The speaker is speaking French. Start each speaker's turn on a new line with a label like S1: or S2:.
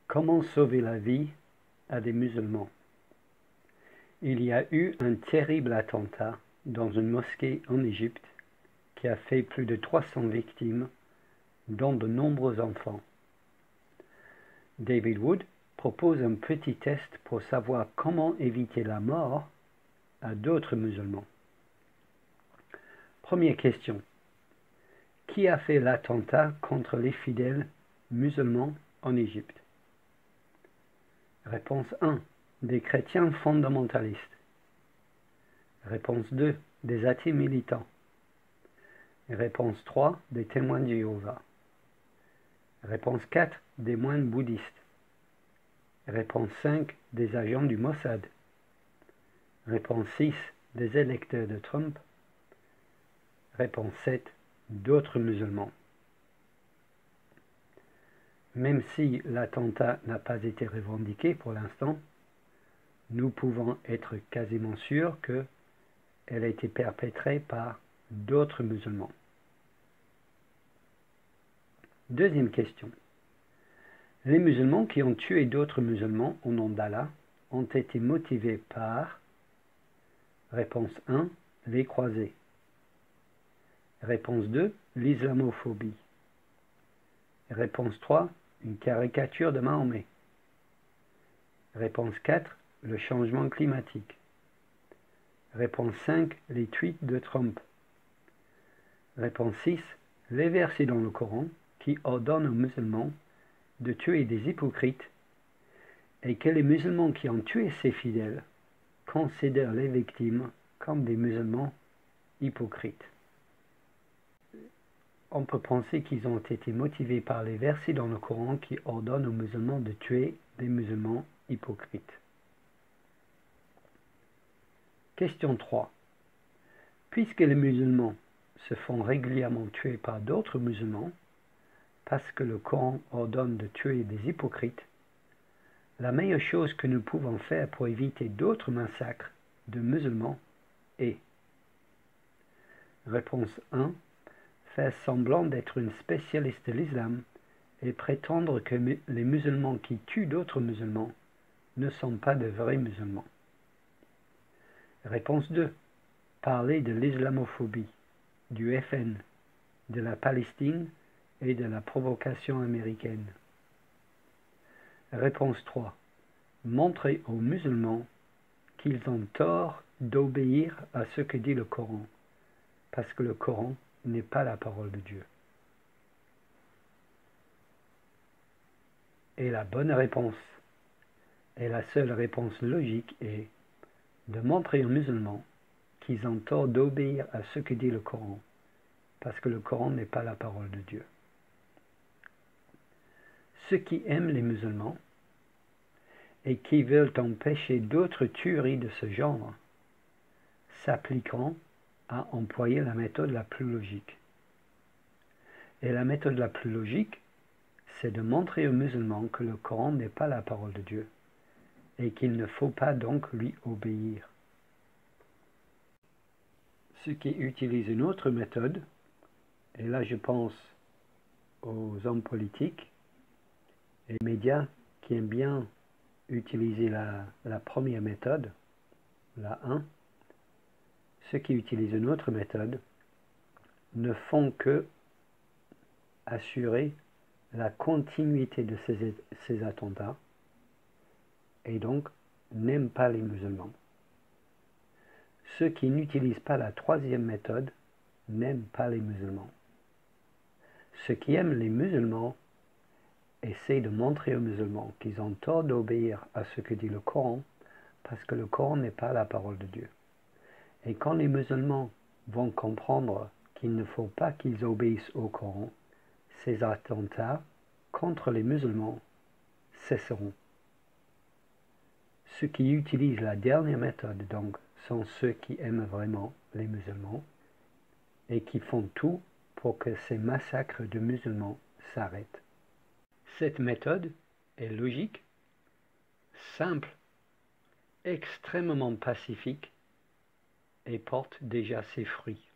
S1: Comment sauver la vie à des musulmans? Il y a eu un terrible attentat dans une mosquée en Égypte qui a fait plus de 300 victimes, dont de nombreux enfants. David Wood propose un petit test pour savoir comment éviter la mort à d'autres musulmans. Première question. Qui a fait l'attentat contre les fidèles musulmans en Égypte? Réponse 1. Des chrétiens fondamentalistes. Réponse 2. Des athées militants. Réponse 3. Des témoins de Jéhovah. Réponse 4. Des moines bouddhistes. Réponse 5. Des agents du Mossad. Réponse 6. Des électeurs de Trump. Réponse 7. D'autres musulmans. Même si l'attentat n'a pas été revendiqué pour l'instant, nous pouvons être quasiment sûrs qu'elle a été perpétrée par d'autres musulmans. Deuxième question. Les musulmans qui ont tué d'autres musulmans au nom d'Allah ont été motivés par réponse 1, les croisés. Réponse 2, l'islamophobie. Réponse 3, une caricature de Mahomet. Réponse 4, le changement climatique. Réponse 5, les tweets de Trump. Réponse 6, les versets dans le Coran qui ordonnent aux musulmans de tuer des hypocrites et que les musulmans qui ont tué ces fidèles considèrent les victimes comme des musulmans hypocrites. On peut penser qu'ils ont été motivés par les versets dans le Coran qui ordonnent aux musulmans de tuer des musulmans hypocrites. Question 3. Puisque les musulmans se font régulièrement tuer par d'autres musulmans, parce que le Coran ordonne de tuer des hypocrites, la meilleure chose que nous pouvons faire pour éviter d'autres massacres de musulmans est réponse 1. Faire semblant d'être une spécialiste de l'islam et prétendre que les musulmans qui tuent d'autres musulmans ne sont pas de vrais musulmans. Réponse 2. Parler de l'islamophobie, du FN, de la Palestine et de la provocation américaine. Réponse 3. Montrer aux musulmans qu'ils ont tort d'obéir à ce que dit le Coran, parce que le Coran n'est pas la parole de Dieu. Et la bonne réponse, et la seule réponse logique est de montrer aux musulmans qu'ils ont tort d'obéir à ce que dit le Coran, parce que le Coran n'est pas la parole de Dieu. Ceux qui aiment les musulmans et qui veulent empêcher d'autres tueries de ce genre s'appliqueront à employer la méthode la plus logique. Et la méthode la plus logique, c'est de montrer aux musulmans que le Coran n'est pas la parole de Dieu et qu'il ne faut pas donc lui obéir. Ceux qui utilisent une autre méthode, et là je pense aux hommes politiques et les médias qui aiment bien utiliser la première méthode, la 1, ceux qui utilisent une autre méthode ne font que assurer la continuité de ces attentats et donc n'aiment pas les musulmans. Ceux qui n'utilisent pas la troisième méthode n'aiment pas les musulmans. Ceux qui aiment les musulmans essaient de montrer aux musulmans qu'ils ont tort d'obéir à ce que dit le Coran parce que le Coran n'est pas la parole de Dieu. Et quand les musulmans vont comprendre qu'il ne faut pas qu'ils obéissent au Coran, ces attentats contre les musulmans cesseront. Ceux qui utilisent la dernière méthode, donc, sont ceux qui aiment vraiment les musulmans et qui font tout pour que ces massacres de musulmans s'arrêtent. Cette méthode est logique, simple, extrêmement pacifique et porte déjà ses fruits.